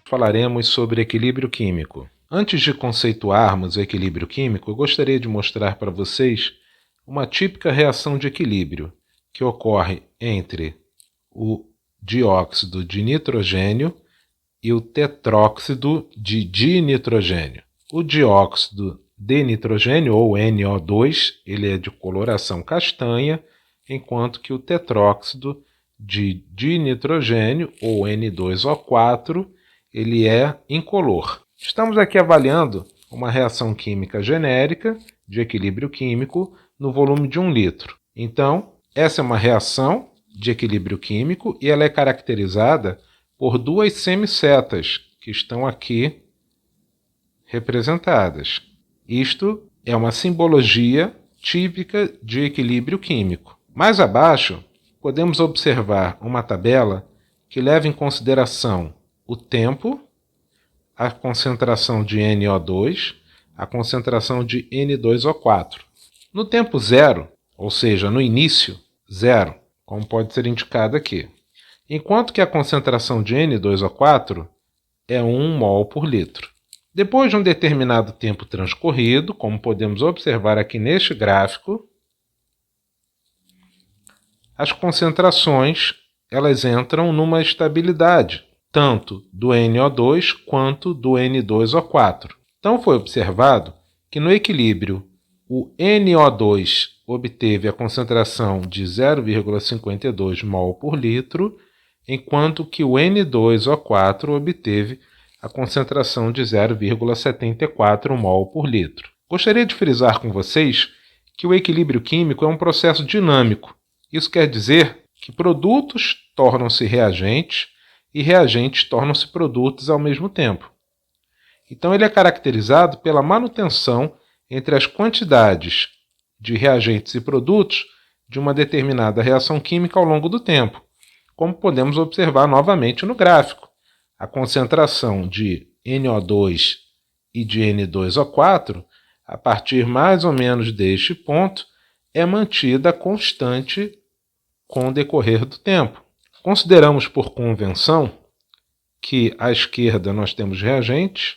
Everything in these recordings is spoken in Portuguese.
falaremos sobre equilíbrio químico. Antes de conceituarmos o equilíbrio químico, eu gostaria de mostrar para vocês uma típica reação de equilíbrio que ocorre entre o dióxido de nitrogênio e o tetróxido de dinitrogênio. O dióxido de nitrogênio, ou NO2, ele é de coloração castanha, enquanto que o tetróxido de dinitrogênio, ou N2O4, ele é incolor. Estamos aqui avaliando uma reação química genérica de equilíbrio químico no volume de 1 litro. Então, essa é uma reação de equilíbrio químico e ela é caracterizada por duas semisetas que estão aqui representadas. Isto é uma simbologia típica de equilíbrio químico. Mais abaixo, podemos observar uma tabela que leva em consideração o tempo, a concentração de NO2, a concentração de N2O4. No tempo zero, ou seja, no início, zero, como pode ser indicado aqui. Enquanto que a concentração de N2O4 é 1 mol por litro. Depois de um determinado tempo transcorrido, como podemos observar aqui neste gráfico, as concentrações elas entram numa estabilidade, tanto do NO2 quanto do N2O4. Então foi observado que no equilíbrio o NO2 obteve a concentração de 0,52 mol por litro, enquanto que o N2O4 obteve a concentração de 0,74 mol por litro. Gostaria de frisar com vocês que o equilíbrio químico é um processo dinâmico. Isso quer dizer que produtos tornam-se reagentes e reagentes tornam-se produtos ao mesmo tempo. Então ele é caracterizado pela manutenção entre as quantidades de reagentes e produtos de uma determinada reação química ao longo do tempo, como podemos observar novamente no gráfico. A concentração de NO2 e de N2O4, a partir mais ou menos deste ponto, é mantida constante com o decorrer do tempo. Consideramos por convenção que à esquerda nós temos reagentes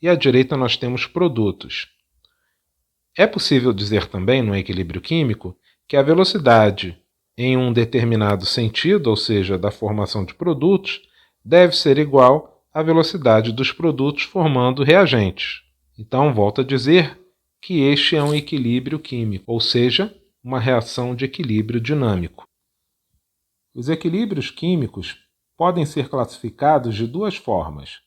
e à direita nós temos produtos. É possível dizer também, no equilíbrio químico, que a velocidade em um determinado sentido, ou seja, da formação de produtos, deve ser igual à velocidade dos produtos formando reagentes. Então, volto a dizer que este é um equilíbrio químico, ou seja, uma reação de equilíbrio dinâmico. Os equilíbrios químicos podem ser classificados de duas formas.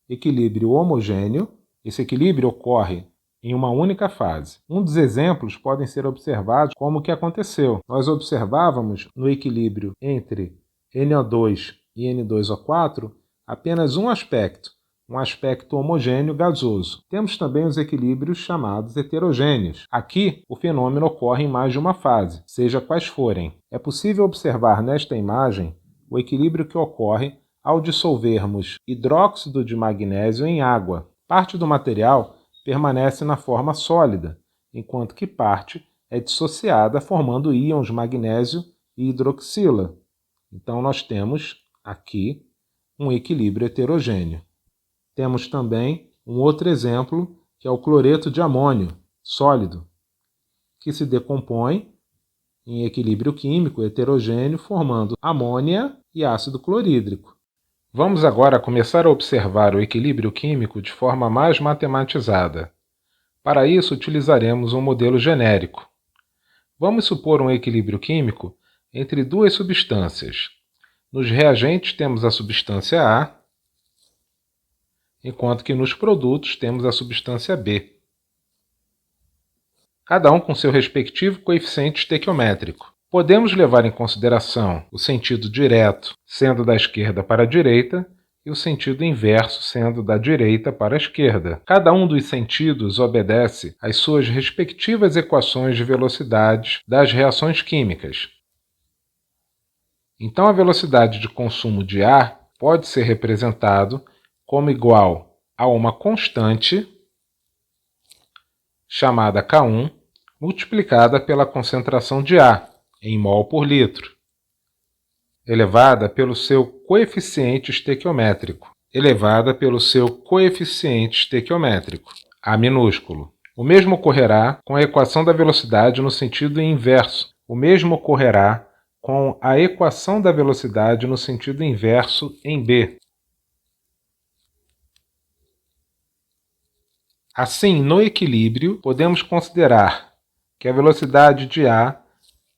Equilíbrio homogêneo, esse equilíbrio ocorre em uma única fase. Um dos exemplos podem ser observados como o que aconteceu. Nós observávamos no equilíbrio entre NO2 e N2O4 apenas um aspecto homogêneo gasoso. Temos também os equilíbrios chamados heterogêneos. Aqui, o fenômeno ocorre em mais de uma fase, seja quais forem. É possível observar nesta imagem o equilíbrio que ocorre ao dissolvermos hidróxido de magnésio em água. Parte do material permanece na forma sólida, enquanto que parte é dissociada formando íons magnésio e hidroxila. Então nós temos aqui um equilíbrio heterogêneo. Temos também um outro exemplo, que é o cloreto de amônio, sólido, que se decompõe em equilíbrio químico heterogêneo, formando amônia e ácido clorídrico. Vamos agora começar a observar o equilíbrio químico de forma mais matematizada. Para isso, utilizaremos um modelo genérico. Vamos supor um equilíbrio químico entre duas substâncias. Nos reagentes temos a substância A, enquanto que nos produtos temos a substância B. Cada um com seu respectivo coeficiente estequiométrico. Podemos levar em consideração o sentido direto, sendo da esquerda para a direita, e o sentido inverso, sendo da direita para a esquerda. Cada um dos sentidos obedece às suas respectivas equações de velocidade das reações químicas. Então, a velocidade de consumo de A pode ser representado como igual a uma constante chamada K1 multiplicada pela concentração de A em mol por litro, elevada pelo seu coeficiente estequiométrico. elevada pelo seu coeficiente estequiométrico, A minúsculo. O mesmo ocorrerá com a equação da velocidade no sentido inverso. O mesmo ocorrerá com a equação da velocidade no sentido inverso em B. Assim, no equilíbrio, podemos considerar que a velocidade de A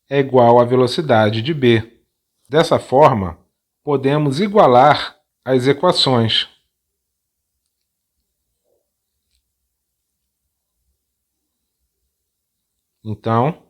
é igual à velocidade de B. Dessa forma, podemos igualar as equações. Então,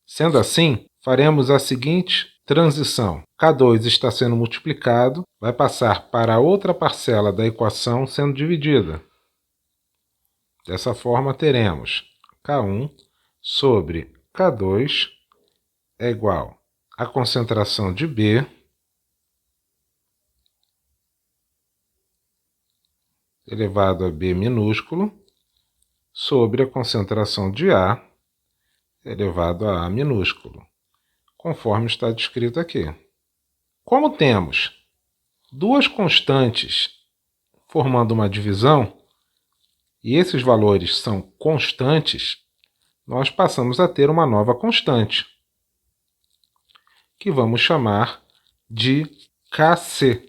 sendo assim, faremos a seguinte transição. K2 está sendo multiplicado, vai passar para a outra parcela da equação sendo dividida. Dessa forma, teremos K1 sobre K2 é igual à concentração de B elevado a B minúsculo sobre a concentração de A elevado a A minúsculo, conforme está descrito aqui. Como temos duas constantes formando uma divisão, e esses valores são constantes, nós passamos a ter uma nova constante, que vamos chamar de Kc,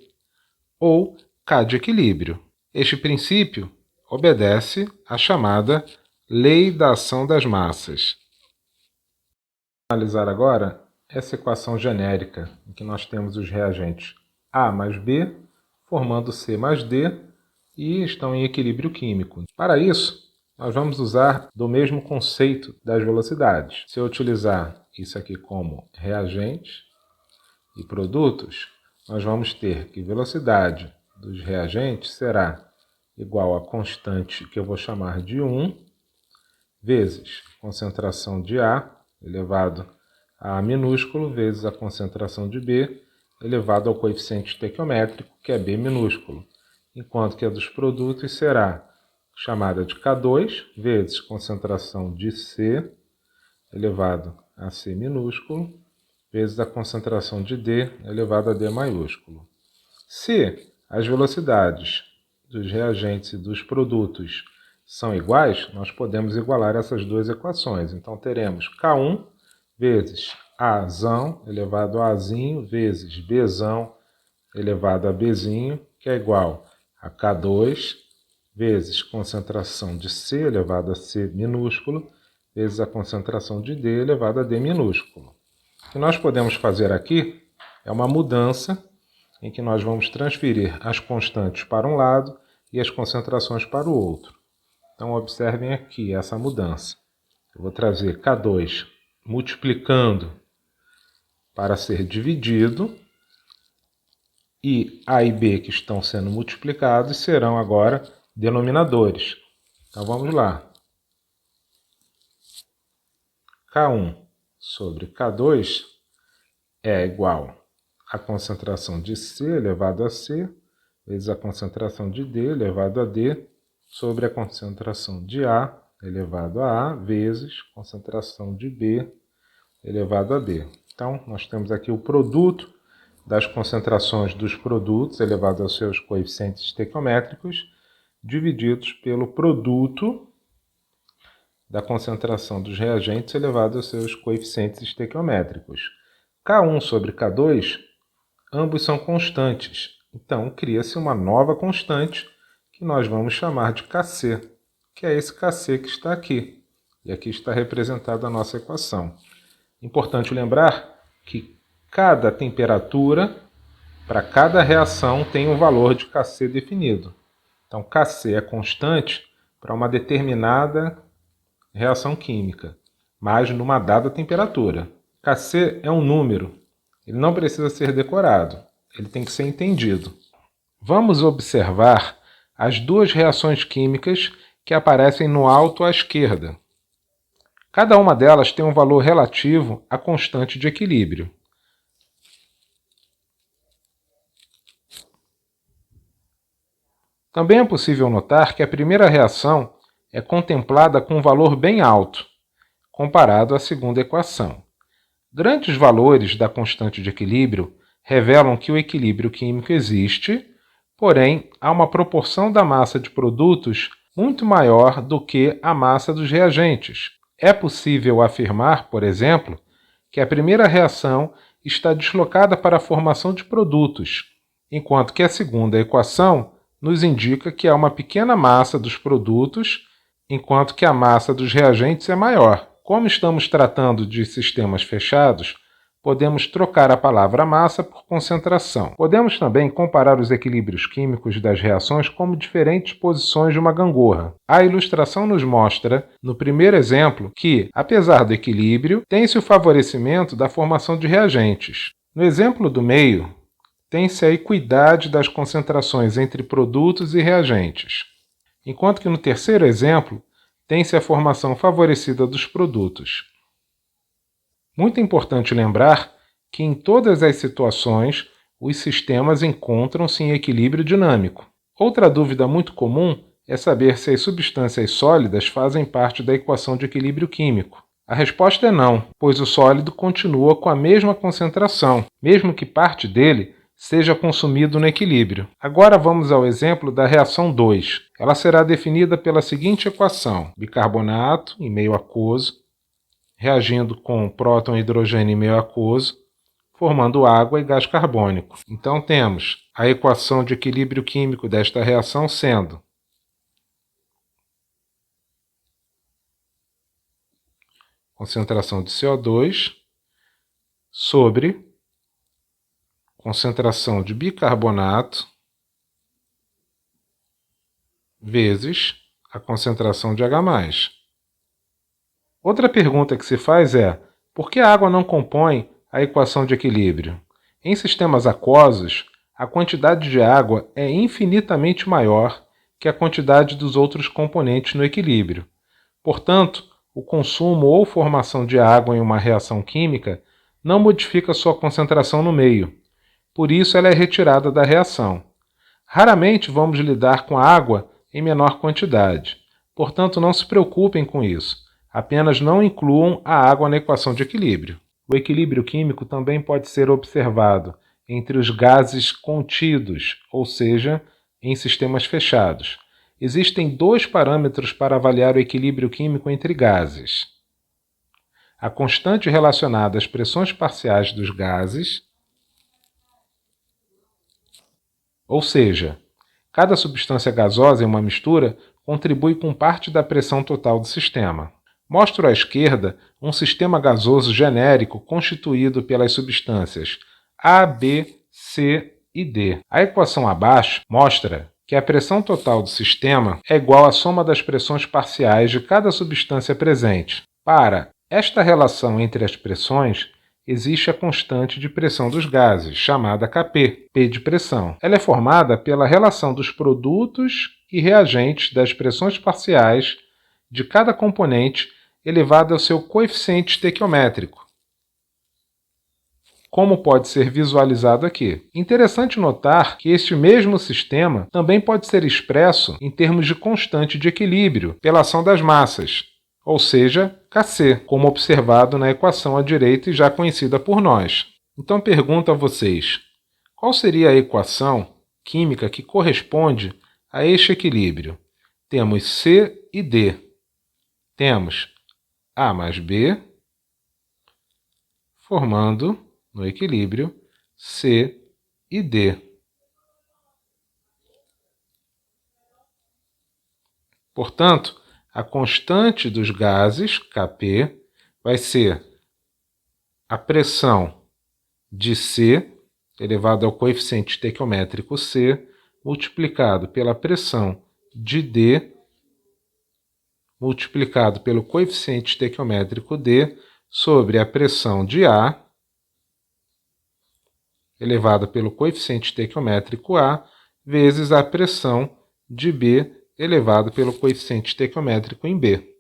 ou K de equilíbrio. Este princípio obedece à chamada Lei da Ação das Massas. Vamos analisar agora essa equação genérica, em que nós temos os reagentes A mais B, formando C mais D, e estão em equilíbrio químico. Para isso, nós vamos usar do mesmo conceito das velocidades. Se eu utilizar isso aqui como reagentes e produtos, nós vamos ter que velocidade dos reagentes será igual à constante que eu vou chamar de 1, vezes concentração de A, elevado a A minúsculo, vezes a concentração de B, elevado ao coeficiente estequiométrico, que é B minúsculo. Enquanto que a dos produtos será chamada de K2, vezes concentração de C, elevado a C minúsculo, vezes a concentração de D, elevado a D maiúsculo. Se as velocidades dos reagentes e dos produtos são iguais, nós podemos igualar essas duas equações. Então, teremos K1 vezes Azão elevado a Azinho, vezes Bzão elevado a Bzinho, que é igual a K2 vezes concentração de C elevado a C minúsculo, vezes a concentração de D elevado a D minúsculo. O que nós podemos fazer aqui é uma mudança em que nós vamos transferir as constantes para um lado e as concentrações para o outro. Então, observem aqui essa mudança. Eu vou trazer K2 multiplicando para ser dividido, e A e B que estão sendo multiplicados serão agora denominadores. Então, vamos lá. K1 sobre K2 é igual à concentração de C elevado a C, vezes a concentração de D elevado a D, sobre a concentração de A elevado a A, vezes concentração de B elevado a D. Então, nós temos aqui o produto das concentrações dos produtos elevado aos seus coeficientes estequiométricos, divididos pelo produto da concentração dos reagentes elevado aos seus coeficientes estequiométricos. K1 sobre K2, ambos são constantes. Então, cria-se uma nova constante que nós vamos chamar de Kc, que é esse Kc que está aqui. E aqui está representada a nossa equação. Importante lembrar que cada temperatura, para cada reação, tem um valor de Kc definido. Então, Kc é constante para uma determinada reação química, mas numa dada temperatura. Kc é um número, ele não precisa ser decorado, ele tem que ser entendido. Vamos observar as duas reações químicas que aparecem no alto à esquerda. Cada uma delas tem um valor relativo à constante de equilíbrio. Também é possível notar que a primeira reação é contemplada com um valor bem alto, comparado à segunda equação. Grandes valores da constante de equilíbrio revelam que o equilíbrio químico existe, porém há uma proporção da massa de produtos muito maior do que a massa dos reagentes. É possível afirmar, por exemplo, que a primeira reação está deslocada para a formação de produtos, enquanto que a segunda equação nos indica que há uma pequena massa dos produtos, enquanto que a massa dos reagentes é maior. Como estamos tratando de sistemas fechados, podemos trocar a palavra massa por concentração. Podemos também comparar os equilíbrios químicos das reações como diferentes posições de uma gangorra. A ilustração nos mostra, no primeiro exemplo, que, apesar do equilíbrio, tem-se o favorecimento da formação de reagentes. No exemplo do meio, tem-se a equidade das concentrações entre produtos e reagentes, enquanto que no terceiro exemplo, tem-se a formação favorecida dos produtos. Muito importante lembrar que em todas as situações os sistemas encontram-se em equilíbrio dinâmico. Outra dúvida muito comum é saber se as substâncias sólidas fazem parte da equação de equilíbrio químico. A resposta é não, pois o sólido continua com a mesma concentração, mesmo que parte dele seja consumido no equilíbrio. Agora vamos ao exemplo da reação 2. Ela será definida pela seguinte equação: bicarbonato em meio aquoso, reagindo com próton e hidrogênio em meio aquoso, formando água e gás carbônico. Então temos a equação de equilíbrio químico desta reação sendo concentração de CO2 sobre concentração de bicarbonato vezes a concentração de H+. Outra pergunta que se faz é: por que a água não compõe a equação de equilíbrio? Em sistemas aquosos, a quantidade de água é infinitamente maior que a quantidade dos outros componentes no equilíbrio. Portanto, o consumo ou formação de água em uma reação química não modifica sua concentração no meio. Por isso, ela é retirada da reação. Raramente vamos lidar com água em menor quantidade. Portanto, não se preocupem com isso. Apenas não incluam a água na equação de equilíbrio. O equilíbrio químico também pode ser observado entre os gases contidos, ou seja, em sistemas fechados. Existem dois parâmetros para avaliar o equilíbrio químico entre gases: a constante relacionada às pressões parciais dos gases, ou seja, cada substância gasosa em uma mistura contribui com parte da pressão total do sistema. Mostro à esquerda um sistema gasoso genérico constituído pelas substâncias A, B, C e D. A equação abaixo mostra que a pressão total do sistema é igual à soma das pressões parciais de cada substância presente. Para esta relação entre as pressões, existe a constante de pressão dos gases, chamada Kp, P de pressão. Ela é formada pela relação dos produtos e reagentes das pressões parciais de cada componente elevado ao seu coeficiente estequiométrico, como pode ser visualizado aqui. Interessante notar que este mesmo sistema também pode ser expresso em termos de constante de equilíbrio pela ação das massas, ou seja, Kc, como observado na equação à direita e já conhecida por nós. Então pergunto a vocês: qual seria a equação química que corresponde a este equilíbrio? Temos C e D. Temos A mais B, formando, no equilíbrio, C e D. Portanto, a constante dos gases, Kp, vai ser a pressão de C, elevado ao coeficiente estequiométrico C, multiplicado pela pressão de D, multiplicado pelo coeficiente estequiométrico D, sobre a pressão de A, elevado pelo coeficiente estequiométrico A, vezes a pressão de B, elevado pelo coeficiente estequiométrico em B.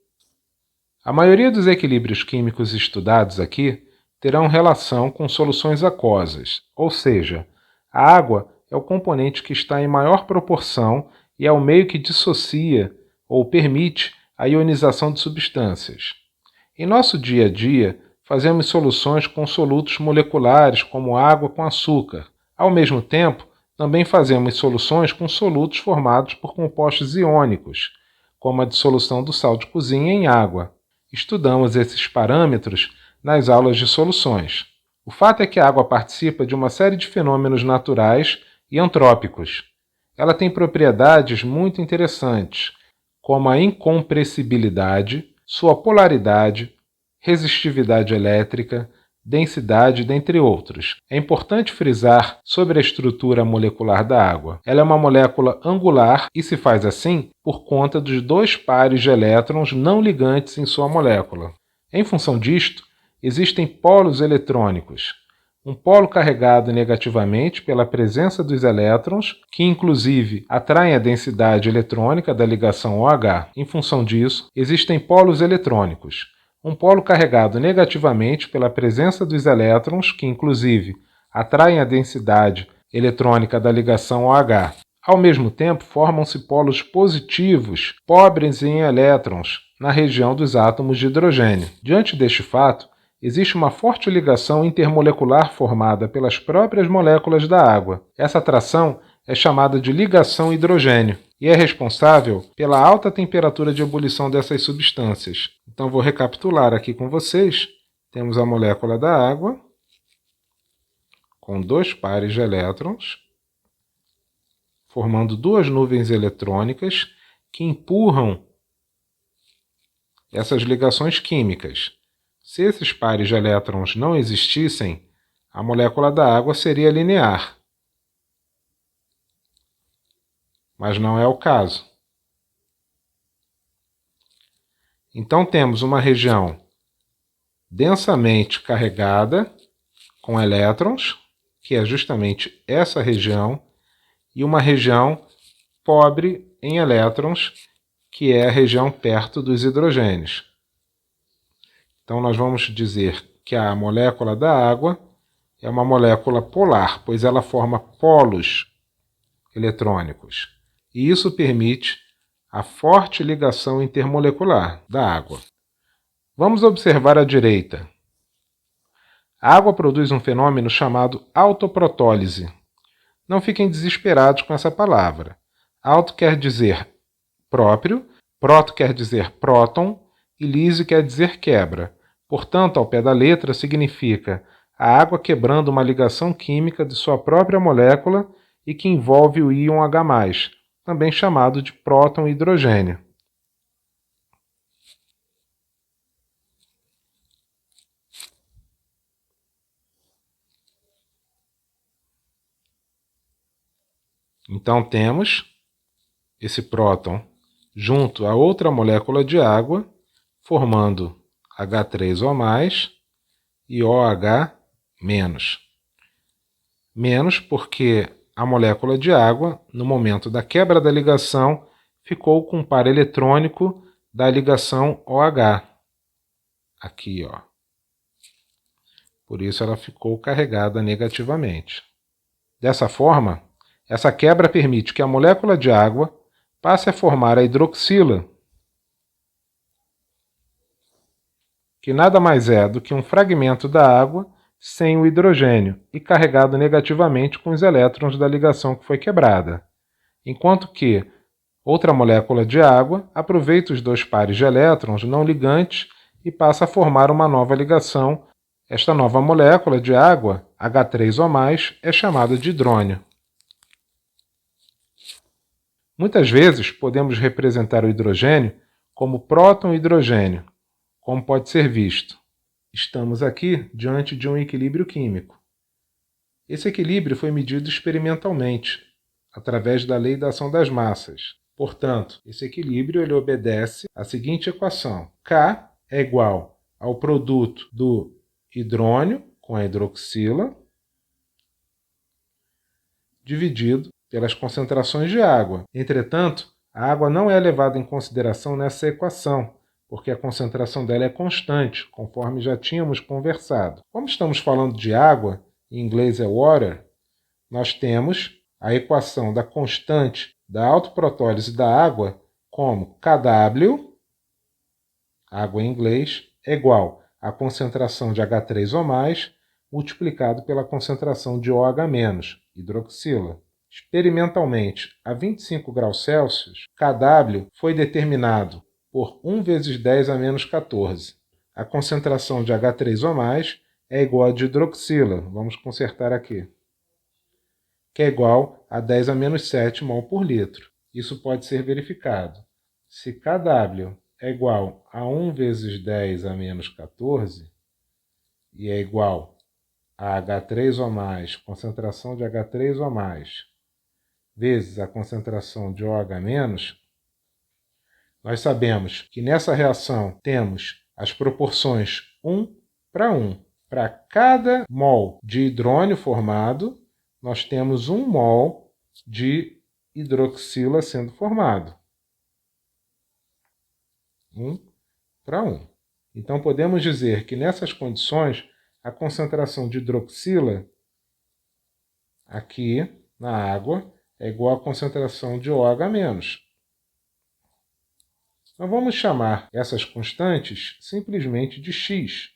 A maioria dos equilíbrios químicos estudados aqui terão relação com soluções aquosas, ou seja, a água é o componente que está em maior proporção e é o meio que dissocia ou permite a ionização de substâncias. Em nosso dia a dia, fazemos soluções com solutos moleculares, como água com açúcar. Ao mesmo tempo, também fazemos soluções com solutos formados por compostos iônicos, como a dissolução do sal de cozinha em água. Estudamos esses parâmetros nas aulas de soluções. O fato é que a água participa de uma série de fenômenos naturais e antrópicos. Ela tem propriedades muito interessantes, como a incompressibilidade, sua polaridade, resistividade elétrica, densidade, dentre outros. É importante frisar sobre a estrutura molecular da água. Ela é uma molécula angular e se faz assim por conta dos dois pares de elétrons não ligantes em sua molécula. Em função disto, existem polos eletrônicos. Um polo carregado negativamente pela presença dos elétrons, que inclusive atraem a densidade eletrônica da ligação OH. Em função disso, existem polos eletrônicos. Um polo carregado negativamente pela presença dos elétrons, que inclusive atraem a densidade eletrônica da ligação OH. Ao mesmo tempo, formam-se polos positivos, pobres em elétrons, na região dos átomos de hidrogênio. Diante deste fato, existe uma forte ligação intermolecular formada pelas próprias moléculas da água. Essa atração é chamada de ligação hidrogênio e é responsável pela alta temperatura de ebulição dessas substâncias. Então vou recapitular aqui com vocês. Temos a molécula da água com dois pares de elétrons, formando duas nuvens eletrônicas que empurram essas ligações químicas. Se esses pares de elétrons não existissem, a molécula da água seria linear. Mas não é o caso. Então temos uma região densamente carregada com elétrons, que é justamente essa região, e uma região pobre em elétrons, que é a região perto dos hidrogênios. Então nós vamos dizer que a molécula da água é uma molécula polar, pois ela forma polos eletrônicos. E isso permite a forte ligação intermolecular da água. Vamos observar à direita. A água produz um fenômeno chamado autoprotólise. Não fiquem desesperados com essa palavra. Auto quer dizer próprio, proto quer dizer próton e lise quer dizer quebra. Portanto, ao pé da letra, significa a água quebrando uma ligação química de sua própria molécula e que envolve o íon H+, também chamado de próton hidrogênio. Então temos esse próton junto a outra molécula de água, formando H3O+, e OH-. Menos porque a molécula de água, no momento da quebra da ligação, ficou com um par eletrônico da ligação OH. Aqui, ó. Por isso ela ficou carregada negativamente. Dessa forma, essa quebra permite que a molécula de água passe a formar a hidroxila, que nada mais é do que um fragmento da água sem o hidrogênio e carregado negativamente com os elétrons da ligação que foi quebrada, enquanto que outra molécula de água aproveita os dois pares de elétrons não ligantes e passa a formar uma nova ligação. Esta nova molécula de água, H3O+, é chamada de hidrônio. Muitas vezes podemos representar o hidrogênio como próton-hidrogênio, como pode ser visto. Estamos aqui diante de um equilíbrio químico. Esse equilíbrio foi medido experimentalmente, através da lei da ação das massas. Portanto, esse equilíbrio ele obedece à seguinte equação. K é igual ao produto do hidrônio com a hidroxila, dividido pelas concentrações de água. Entretanto, a água não é levada em consideração nessa equação, porque a concentração dela é constante, conforme já tínhamos conversado. Como estamos falando de água, em inglês é water, nós temos a equação da constante da autoprotólise da água como Kw, água em inglês, é igual à concentração de H3 ou mais multiplicado pela concentração de OH-, hidroxila. Experimentalmente, a 25 graus Celsius, Kw foi determinado por 1 vezes 10 a menos 14. A concentração de H3 ou mais é igual a de hidroxila, vamos consertar aqui, que é igual a 10 a menos 7 mol por litro. Isso pode ser verificado. Se Kw é igual a 1 vezes 10 a menos 14 e é igual a H3 ou mais, concentração de H3 ou mais, vezes a concentração de OH-, nós sabemos que nessa reação temos as proporções 1 para 1. Para cada mol de hidrônio formado, nós temos 1 mol de hidroxila sendo formado. 1 para 1. Então, podemos dizer que nessas condições, a concentração de hidroxila aqui na água é igual à concentração de OH-. Nós vamos chamar essas constantes simplesmente de x.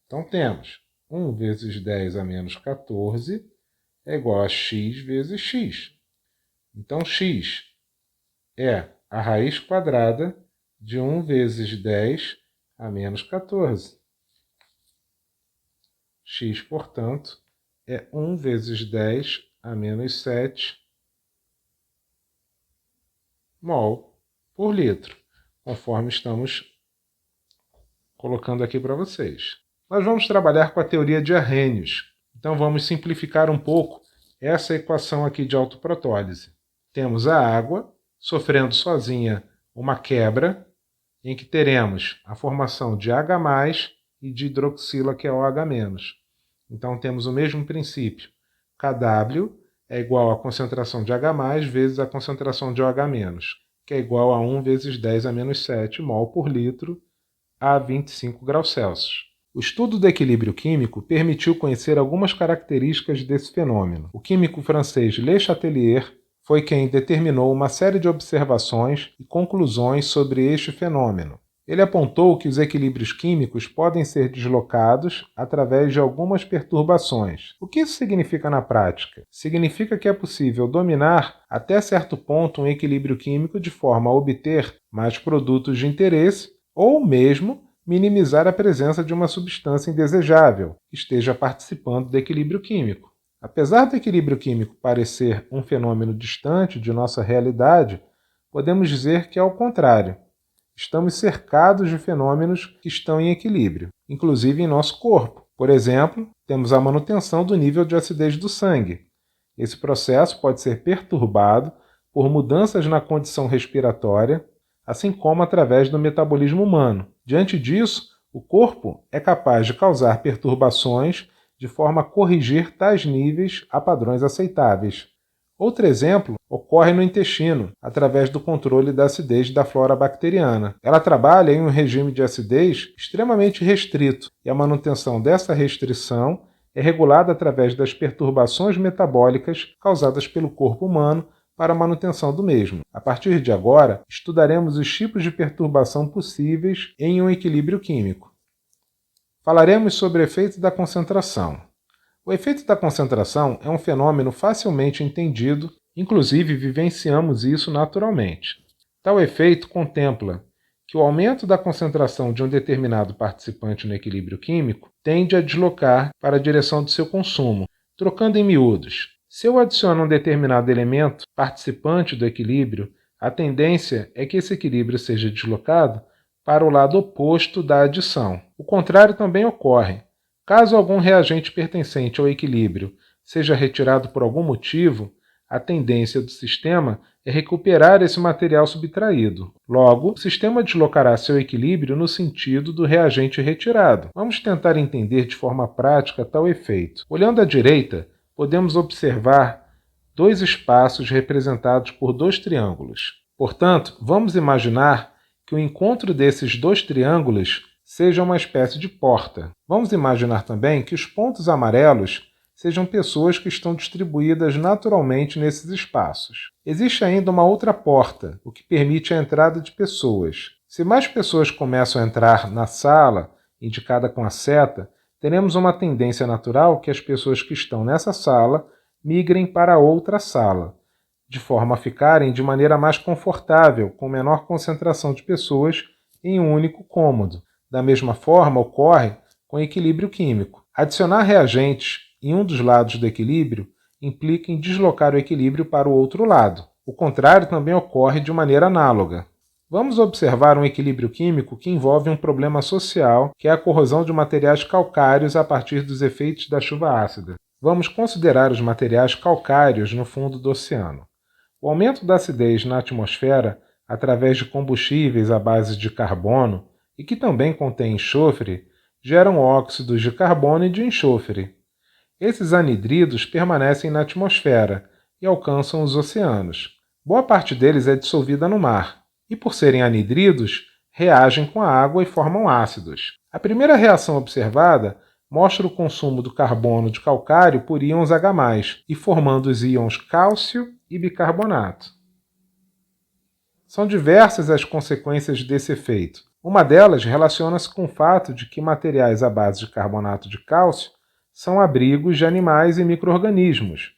Então, temos 1 vezes 10 a menos 14 é igual a x vezes x. Então, x é a raiz quadrada de 1 vezes 10 a menos 14. X, portanto, é 1 vezes 10 a menos 7 mol por litro, conforme estamos colocando aqui para vocês. Nós vamos trabalhar com a teoria de Arrhenius. Então vamos simplificar um pouco essa equação aqui de autoprotólise. Temos a água sofrendo sozinha uma quebra, em que teremos a formação de H+, e de hidroxila, que é OH-. Então temos o mesmo princípio. Kw é igual à concentração de H+, vezes a concentração de OH-, que é igual a 1 vezes 10 a menos 7 mol por litro a 25 graus Celsius. O estudo do equilíbrio químico permitiu conhecer algumas características desse fenômeno. O químico francês Le Chatelier foi quem determinou uma série de observações e conclusões sobre este fenômeno. Ele apontou que os equilíbrios químicos podem ser deslocados através de algumas perturbações. O que isso significa na prática? Significa que é possível dominar até certo ponto um equilíbrio químico de forma a obter mais produtos de interesse ou mesmo minimizar a presença de uma substância indesejável que esteja participando do equilíbrio químico. Apesar do equilíbrio químico parecer um fenômeno distante de nossa realidade, podemos dizer que é ao contrário. Estamos cercados de fenômenos que estão em equilíbrio, inclusive em nosso corpo. Por exemplo, temos a manutenção do nível de acidez do sangue. Esse processo pode ser perturbado por mudanças na condição respiratória, assim como através do metabolismo humano. Diante disso, o corpo é capaz de causar perturbações de forma a corrigir tais níveis a padrões aceitáveis. Outro exemplo ocorre no intestino, através do controle da acidez da flora bacteriana. Ela trabalha em um regime de acidez extremamente restrito, e a manutenção dessa restrição é regulada através das perturbações metabólicas causadas pelo corpo humano para a manutenção do mesmo. A partir de agora, estudaremos os tipos de perturbação possíveis em um equilíbrio químico. Falaremos sobre o efeito da concentração. O efeito da concentração é um fenômeno facilmente entendido, inclusive vivenciamos isso naturalmente. Tal efeito contempla que o aumento da concentração de um determinado participante no equilíbrio químico tende a deslocar para a direção do seu consumo. Trocando em miúdos, se eu adiciono um determinado elemento participante do equilíbrio, a tendência é que esse equilíbrio seja deslocado para o lado oposto da adição. O contrário também ocorre. Caso algum reagente pertencente ao equilíbrio seja retirado por algum motivo, a tendência do sistema é recuperar esse material subtraído. Logo, o sistema deslocará seu equilíbrio no sentido do reagente retirado. Vamos tentar entender de forma prática tal efeito. Olhando à direita, podemos observar dois espaços representados por dois triângulos. Portanto, vamos imaginar que o encontro desses dois triângulos seja uma espécie de porta. Vamos imaginar também que os pontos amarelos sejam pessoas que estão distribuídas naturalmente nesses espaços. Existe ainda uma outra porta, o que permite a entrada de pessoas. Se mais pessoas começam a entrar na sala, indicada com a seta, teremos uma tendência natural que as pessoas que estão nessa sala migrem para outra sala, de forma a ficarem de maneira mais confortável, com menor concentração de pessoas em um único cômodo. Da mesma forma, ocorre com equilíbrio químico. Adicionar reagentes em um dos lados do equilíbrio implica em deslocar o equilíbrio para o outro lado. O contrário também ocorre de maneira análoga. Vamos observar um equilíbrio químico que envolve um problema social, que é a corrosão de materiais calcários a partir dos efeitos da chuva ácida. Vamos considerar os materiais calcários no fundo do oceano. O aumento da acidez na atmosfera, através de combustíveis à base de carbono, e que também contém enxofre, geram óxidos de carbono e de enxofre. Esses anidridos permanecem na atmosfera e alcançam os oceanos. Boa parte deles é dissolvida no mar, e por serem anidridos, reagem com a água e formam ácidos. A primeira reação observada mostra o consumo do carbono de calcário por íons H+, e formando os íons cálcio e bicarbonato. São diversas as consequências desse efeito. Uma delas relaciona-se com o fato de que materiais à base de carbonato de cálcio são abrigos de animais e micro-organismos.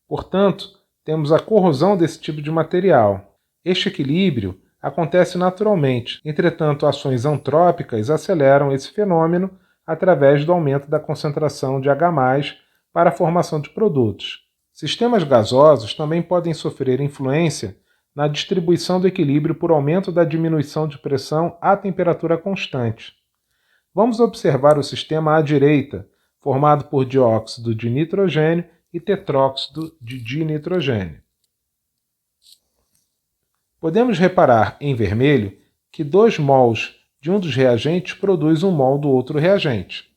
Portanto, temos a corrosão desse tipo de material. Este equilíbrio acontece naturalmente, entretanto, ações antrópicas aceleram esse fenômeno através do aumento da concentração de H+ para a formação de produtos. Sistemas gasosos também podem sofrer influência na distribuição do equilíbrio por aumento da diminuição de pressão à temperatura constante. Vamos observar o sistema à direita, formado por dióxido de nitrogênio e tetróxido de dinitrogênio. Podemos reparar, em vermelho, que 2 mols de um dos reagentes produz 1 mol do outro reagente.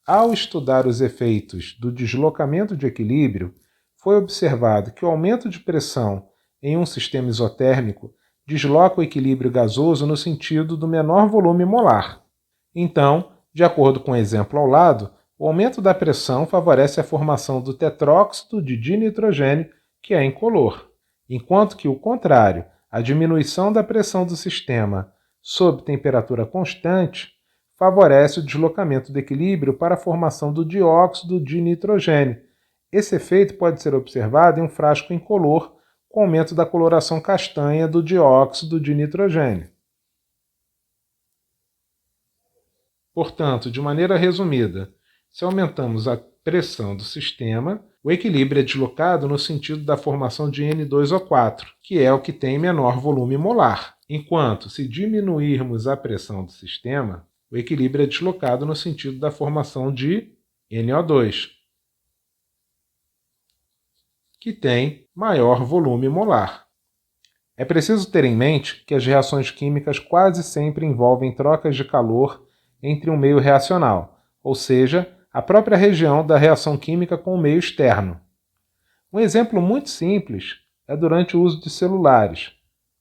Ao estudar os efeitos do deslocamento de equilíbrio, foi observado que o aumento de pressão em um sistema isotérmico desloca o equilíbrio gasoso no sentido do menor volume molar. Então, de acordo com o exemplo ao lado, o aumento da pressão favorece a formação do tetróxido de dinitrogênio, que é incolor, enquanto que o contrário, a diminuição da pressão do sistema sob temperatura constante, favorece o deslocamento do equilíbrio para a formação do dióxido de nitrogênio. Esse efeito pode ser observado em um frasco incolor, com aumento da coloração castanha do dióxido de nitrogênio. Portanto, de maneira resumida, se aumentamos a pressão do sistema, o equilíbrio é deslocado no sentido da formação de N2O4, que é o que tem menor volume molar, enquanto, se diminuirmos a pressão do sistema, o equilíbrio é deslocado no sentido da formação de NO2, que tem maior volume molar. É preciso ter em mente que as reações químicas quase sempre envolvem trocas de calor entre um meio reacional, ou seja, a própria região da reação química com o meio externo. Um exemplo muito simples é durante o uso de celulares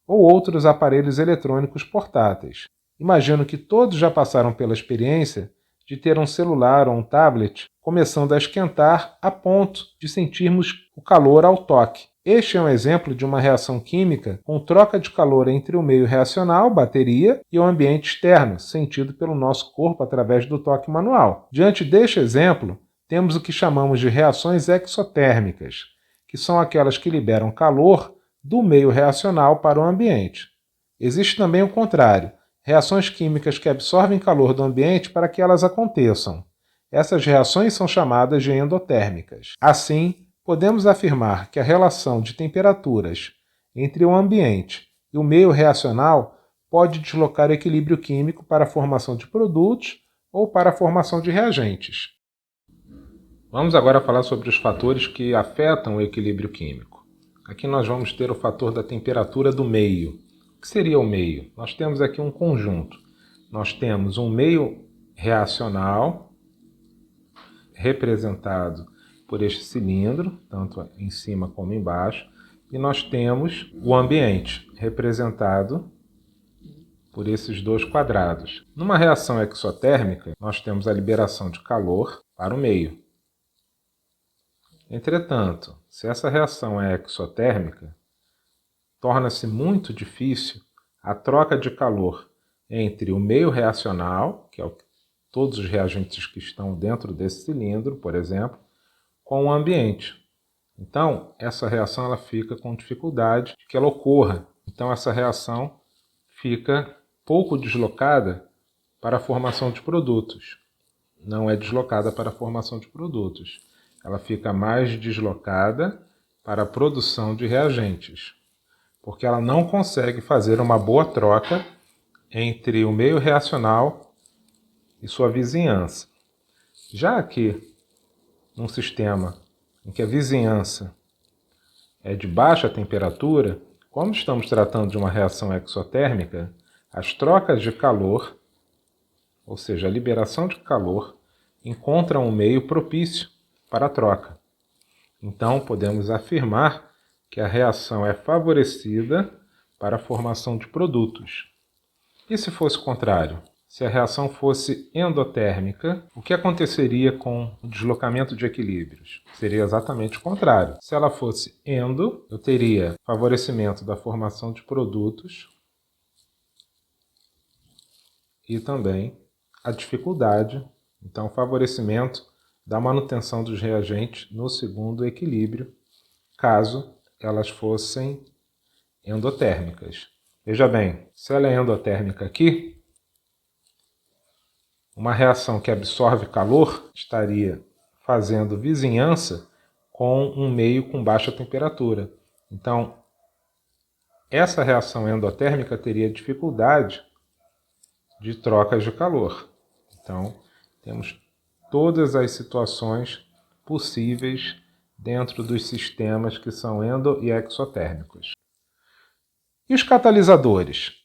ou outros aparelhos eletrônicos portáteis. Imagino que todos já passaram pela experiência de ter um celular ou um tablet começando a esquentar a ponto de sentirmos o calor ao toque. Este é um exemplo de uma reação química com troca de calor entre o meio reacional, bateria, e o ambiente externo, sentido pelo nosso corpo através do toque manual. Diante deste exemplo, temos o que chamamos de reações exotérmicas, que são aquelas que liberam calor do meio reacional para o ambiente. Existe também o contrário, reações químicas que absorvem calor do ambiente para que elas aconteçam. Essas reações são chamadas de endotérmicas. Assim, podemos afirmar que a relação de temperaturas entre o ambiente e o meio reacional pode deslocar o equilíbrio químico para a formação de produtos ou para a formação de reagentes. Vamos agora falar sobre os fatores que afetam o equilíbrio químico. Aqui nós vamos ter o fator da temperatura do meio. O que seria o meio? Nós temos aqui um conjunto. Nós temos um meio reacional, representado por este cilindro, tanto em cima como embaixo, e nós temos o ambiente, representado por esses dois quadrados. Numa reação exotérmica, nós temos a liberação de calor para o meio. Entretanto, se essa reação é exotérmica, torna-se muito difícil a troca de calor entre o meio reacional, que é todos os reagentes que estão dentro desse cilindro, por exemplo, com o ambiente. Então, essa reação ela fica com dificuldade de que ela ocorra. Então, essa reação fica pouco deslocada para a formação de produtos. Não é deslocada para a formação de produtos. Ela fica mais deslocada para a produção de reagentes, porque ela não consegue fazer uma boa troca entre o meio reacional e sua vizinhança. Já que, num sistema em que a vizinhança é de baixa temperatura, como estamos tratando de uma reação exotérmica, as trocas de calor, ou seja, a liberação de calor, encontram um meio propício para a troca. Então, podemos afirmar que a reação é favorecida para a formação de produtos. E se fosse o contrário? Se a reação fosse endotérmica, o que aconteceria com o deslocamento de equilíbrios? Seria exatamente o contrário. Se ela fosse endo, eu teria favorecimento da formação de produtos e também a dificuldade, então favorecimento da manutenção dos reagentes no segundo equilíbrio, caso elas fossem endotérmicas. Veja bem, se ela é endotérmica aqui, uma reação que absorve calor estaria fazendo vizinhança com um meio com baixa temperatura. Então, essa reação endotérmica teria dificuldade de trocas de calor. Então, temos todas as situações possíveis dentro dos sistemas que são endo- e exotérmicos. E os catalisadores?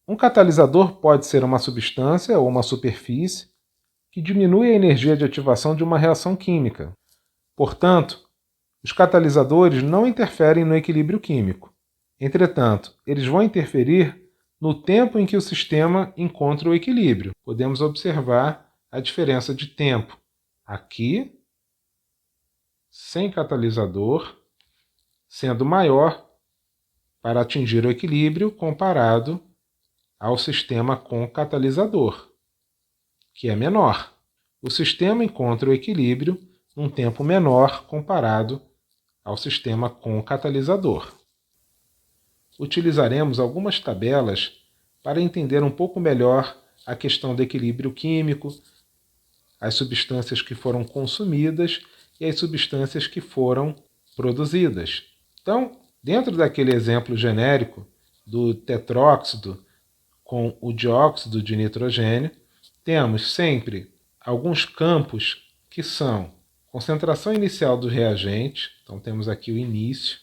Um catalisador pode ser uma substância ou uma superfície que diminui a energia de ativação de uma reação química. Portanto, os catalisadores não interferem no equilíbrio químico. Entretanto, eles vão interferir no tempo em que o sistema encontra o equilíbrio. Podemos observar a diferença de tempo. Aqui, sem catalisador, sendo maior para atingir o equilíbrio comparado ao sistema com catalisador, que é menor. O sistema encontra o equilíbrio num tempo menor comparado ao sistema com catalisador. Utilizaremos algumas tabelas para entender um pouco melhor a questão do equilíbrio químico, as substâncias que foram consumidas e as substâncias que foram produzidas. Então, dentro daquele exemplo genérico do tetróxido com o dióxido de nitrogênio, temos sempre alguns campos que são concentração inicial do reagente, então temos aqui o início,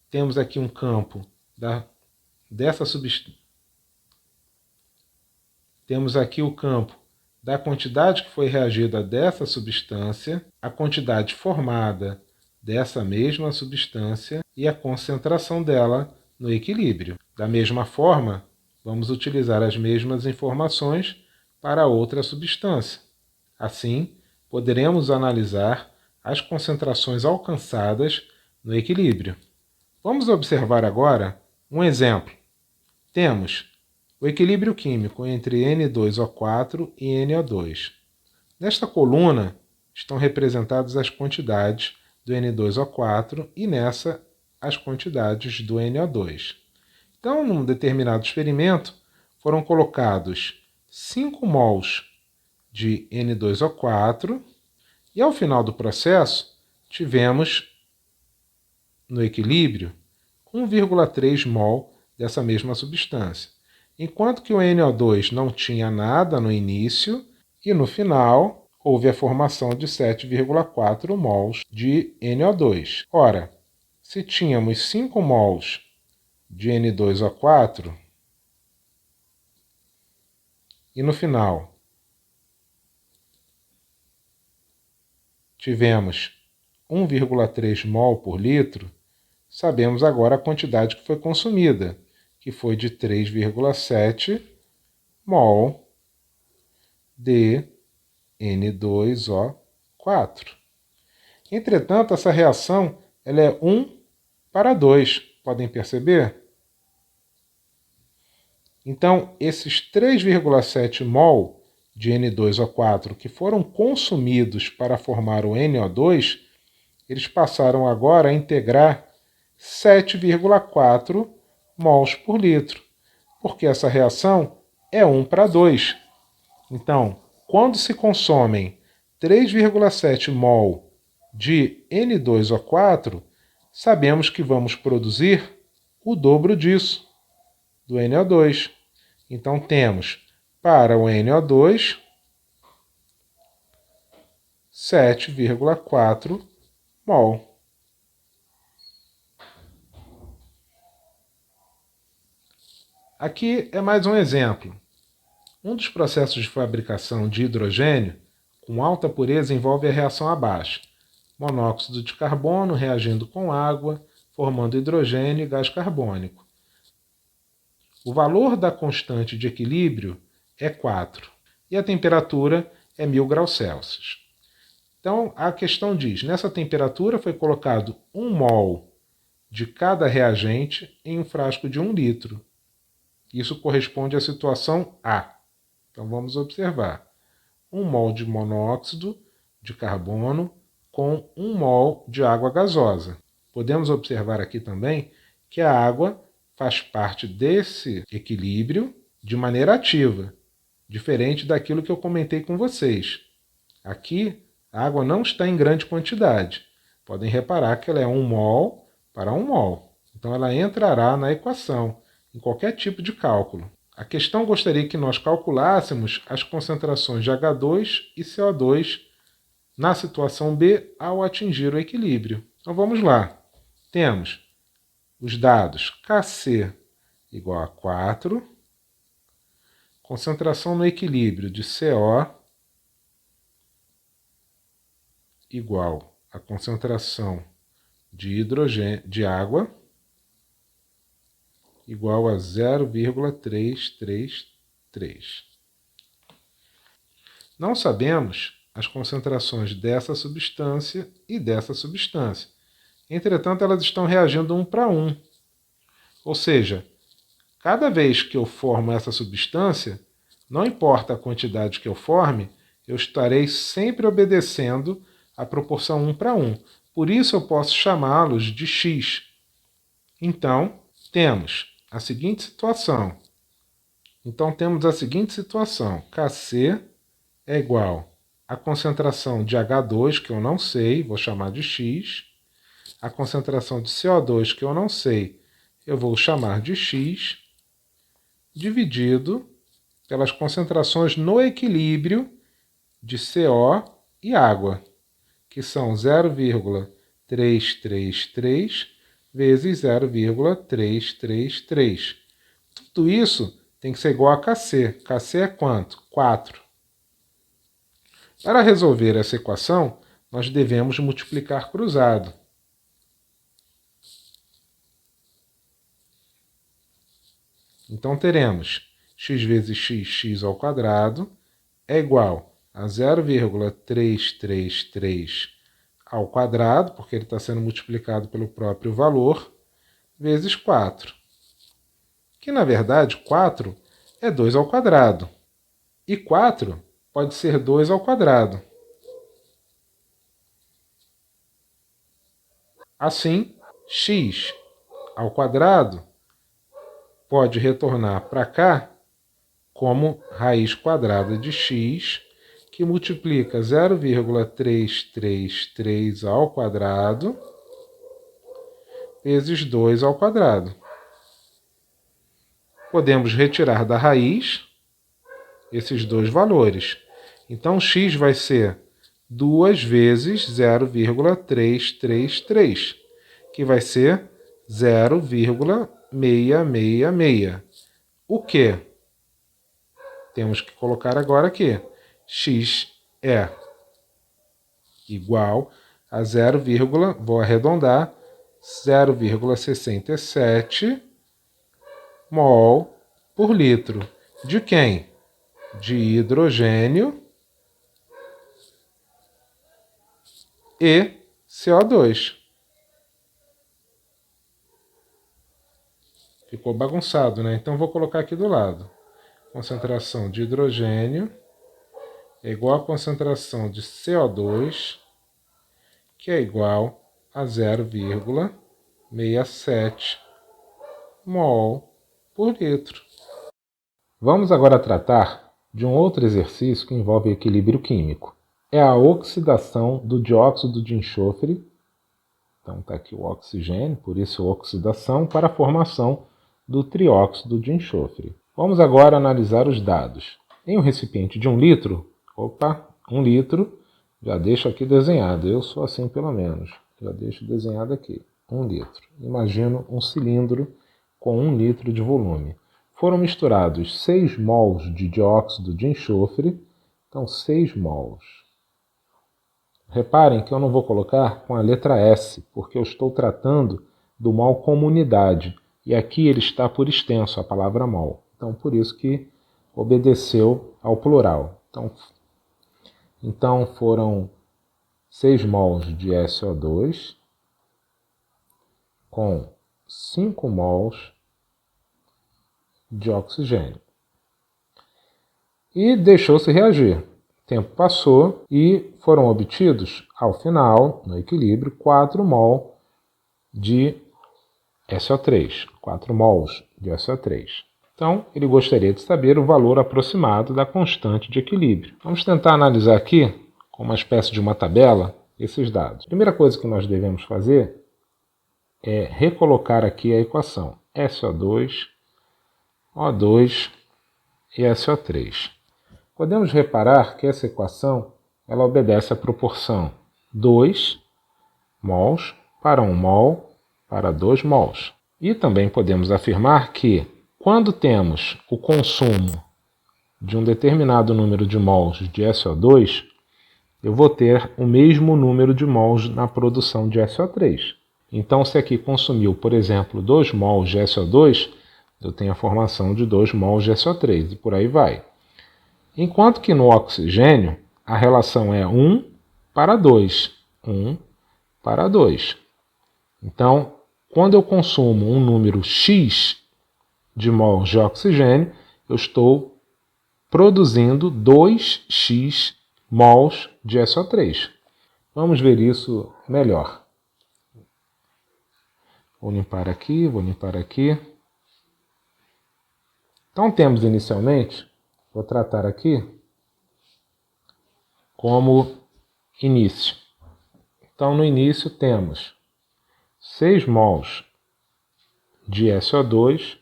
temos aqui um campo dessa substância, temos aqui o campo da quantidade que foi reagida dessa substância, a quantidade formada dessa mesma substância e a concentração dela no equilíbrio. Da mesma forma, vamos utilizar as mesmas informações para outra substância. Assim, poderemos analisar as concentrações alcançadas no equilíbrio. Vamos observar agora um exemplo. Temos o equilíbrio químico entre N2O4 e NO2. Nesta coluna estão representadas as quantidades do N2O4 e nessa as quantidades do NO2. Então, num determinado experimento, foram colocados 5 mols de N2O4 e, ao final do processo, tivemos no equilíbrio 1,3 mol dessa mesma substância, enquanto que o NO2 não tinha nada no início e, no final, houve a formação de 7,4 mols de NO2. Ora, se tínhamos 5 mols de N2O4 e no final tivemos 1,3 mol por litro, sabemos agora a quantidade que foi consumida, que foi de 3,7 mol de N2O4. Entretanto, essa reação ela é 1 para 2. Podem perceber? Então, esses 3,7 mol de N2O4 que foram consumidos para formar o NO2, eles passaram agora a integrar 7,4 mols por litro, porque essa reação é 1 para 2. Então, quando se consomem 3,7 mol de N2O4, sabemos que vamos produzir o dobro disso, do NO2. Então, temos para o NO2 7,4 mol. Aqui é mais um exemplo. Um dos processos de fabricação de hidrogênio com alta pureza envolve a reação abaixo. Monóxido de carbono reagindo com água, formando hidrogênio e gás carbônico. O valor da constante de equilíbrio é 4 e a temperatura é 1000 graus Celsius. Então, a questão diz, nessa temperatura foi colocado 1 mol de cada reagente em um frasco de 1 litro. Isso corresponde à situação A. Então, vamos observar. 1 mol de monóxido de carbono com 1 mol de água gasosa. Podemos observar aqui também que a água faz parte desse equilíbrio de maneira ativa, diferente daquilo que eu comentei com vocês. Aqui, a água não está em grande quantidade. Podem reparar que ela é 1 mol para 1 mol. Então, ela entrará na equação, em qualquer tipo de cálculo. A questão gostaria que nós calculássemos as concentrações de H2 e CO2 na situação B ao atingir o equilíbrio. Então vamos lá. Temos os dados Kc igual a 4, concentração no equilíbrio de CO igual a concentração de hidrogênio de água igual a 0,333. Não sabemos as concentrações dessa substância e dessa substância. Entretanto, elas estão reagindo 1 para 1. Ou seja, cada vez que eu formo essa substância, não importa a quantidade que eu forme, eu estarei sempre obedecendo a proporção 1 para 1. Por isso eu posso chamá-los de X. Então, temos a seguinte situação. Kc é igual a concentração de H2, que eu não sei, vou chamar de X. A concentração de CO2, que eu não sei, eu vou chamar de X, dividido pelas concentrações no equilíbrio de CO e água, que são 0,333 vezes 0,333. Tudo isso tem que ser igual a Kc. Kc é quanto? 4. Para resolver essa equação, nós devemos multiplicar cruzado. Então, teremos x vezes x, x ao quadrado, é igual a 0,333 ao quadrado, porque ele está sendo multiplicado pelo próprio valor, vezes 4. Que, na verdade, 4 é 2 ao quadrado. E 4 pode ser 2 ao quadrado. Assim, x ao quadrado pode retornar para cá como raiz quadrada de x, que multiplica 0,333 ao quadrado vezes 2 ao quadrado. Podemos retirar da raiz esses dois valores. Então, x vai ser 2 vezes 0,333, que vai ser 0,666. O que? Temos que colocar agora aqui. X é igual a 0, vou arredondar, 0,67 mol por litro. De quem? de hidrogênio e CO2. Ficou bagunçado, né? Então vou colocar aqui do lado. Concentração de hidrogênio é igual à concentração de CO2, que é igual a 0,67 mol por litro. Vamos agora tratar de um outro exercício que envolve equilíbrio químico. É a oxidação do dióxido de enxofre. Então está aqui o oxigênio, por isso oxidação, para a formação do trióxido de enxofre. Vamos agora analisar os dados. Em um recipiente de 1 litro, 1 litro, já deixo aqui desenhado, eu sou assim pelo menos, já deixo desenhado aqui, 1 litro. Imagino um cilindro com 1 litro de volume. Foram misturados 6 mols de dióxido de enxofre, então 6 mols. Reparem que eu não vou colocar com a letra S, porque eu estou tratando do mol como unidade, e aqui ele está por extenso, a palavra mol. Então, por isso que obedeceu ao plural. Então foram 6 mols de SO2 com 5 mols de oxigênio. E deixou-se reagir. O tempo passou e foram obtidos, ao final, no equilíbrio, 4 mol de SO3. 4 mols de SO3. Então, ele gostaria de saber o valor aproximado da constante de equilíbrio. Vamos tentar analisar aqui, com uma espécie de uma tabela, esses dados. A primeira coisa que nós devemos fazer é recolocar aqui a equação SO2, O2 e SO3. Podemos reparar que essa equação ela obedece à proporção 2 mols para 1 mol para 2 mols. E também podemos afirmar que, quando temos o consumo de um determinado número de mols de SO2, eu vou ter o mesmo número de mols na produção de SO3. Então, se aqui consumiu, por exemplo, 2 mols de SO2, eu tenho a formação de 2 mols de SO3, e por aí vai. Enquanto que no oxigênio, a relação é 1 para 2. 1 para 2. Então, quando eu consumo um número X de mols de oxigênio, eu estou produzindo 2x mols de SO3. Vamos ver isso melhor. Vou limpar aqui, vou limpar aqui. Então temos inicialmente, vou tratar aqui como início. Então no início temos 6 mols de SO2.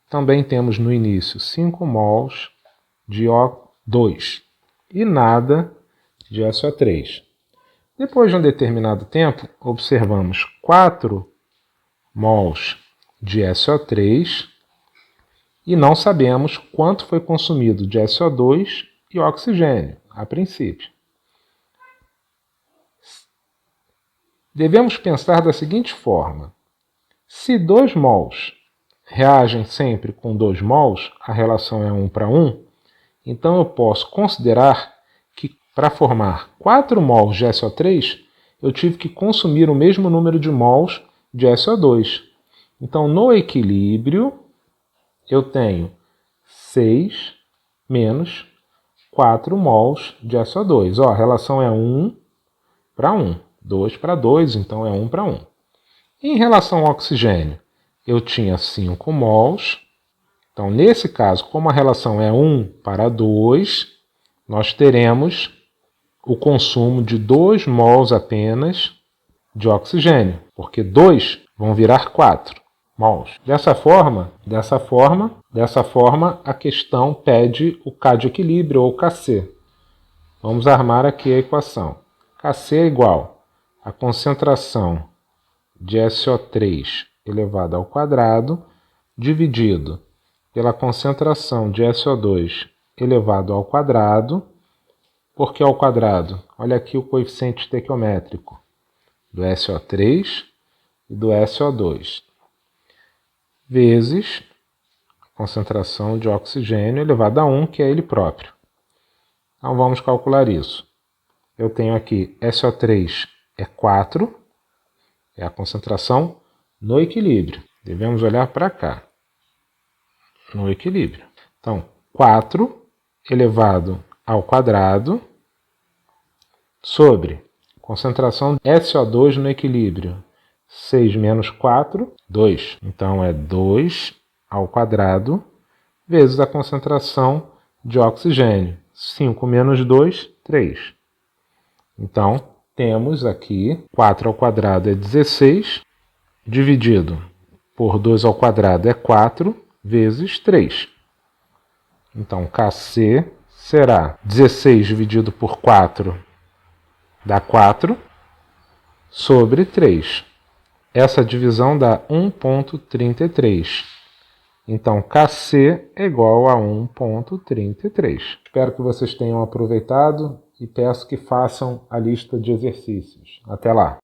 Também temos no início 5 mols de O2 e nada de SO3. Depois de um determinado tempo, observamos 4 mols de SO3 e não sabemos quanto foi consumido de SO2 e oxigênio, a princípio. Devemos pensar da seguinte forma: se 2 mols reagem sempre com 2 mols, a relação é 1 para 1, então eu posso considerar que para formar 4 mols de SO3, eu tive que consumir o mesmo número de mols de SO2. Então, no equilíbrio, eu tenho 6 menos 4 mols de SO2. A relação é 1 para 1, 2 para 2, então é 1 para 1. Em relação ao oxigênio, eu tinha 5 mols. Então, nesse caso, como a relação é 1 para 2, nós teremos o consumo de 2 mols apenas de oxigênio, porque 2 vão virar 4 mols. Dessa forma, a questão pede o K de equilíbrio, ou Kc. Vamos armar aqui a equação. Kc é igual a concentração de SO3 elevado ao quadrado, dividido pela concentração de SO2 elevado ao quadrado. Por que ao quadrado? Olha aqui o coeficiente estequiométrico do SO3 e do SO2. Vezes concentração de oxigênio elevado a 1, que é ele próprio. Então vamos calcular isso. Eu tenho aqui SO3 é 4, é a concentração no equilíbrio. Devemos olhar para cá, no equilíbrio. Então, 4 elevado ao quadrado sobre concentração de SO2 no equilíbrio. 6 menos 4, 2. Então, é 2 ao quadrado vezes a concentração de oxigênio. 5 menos 2, 3. Então, temos aqui 4 ao quadrado é 16, dividido por 2 ao quadrado é 4, vezes 3. Então, Kc será 16 dividido por 4, dá 4, sobre 3. Essa divisão dá 1,33. Então, Kc é igual a 1,33. Espero que vocês tenham aproveitado e peço que façam a lista de exercícios. Até lá!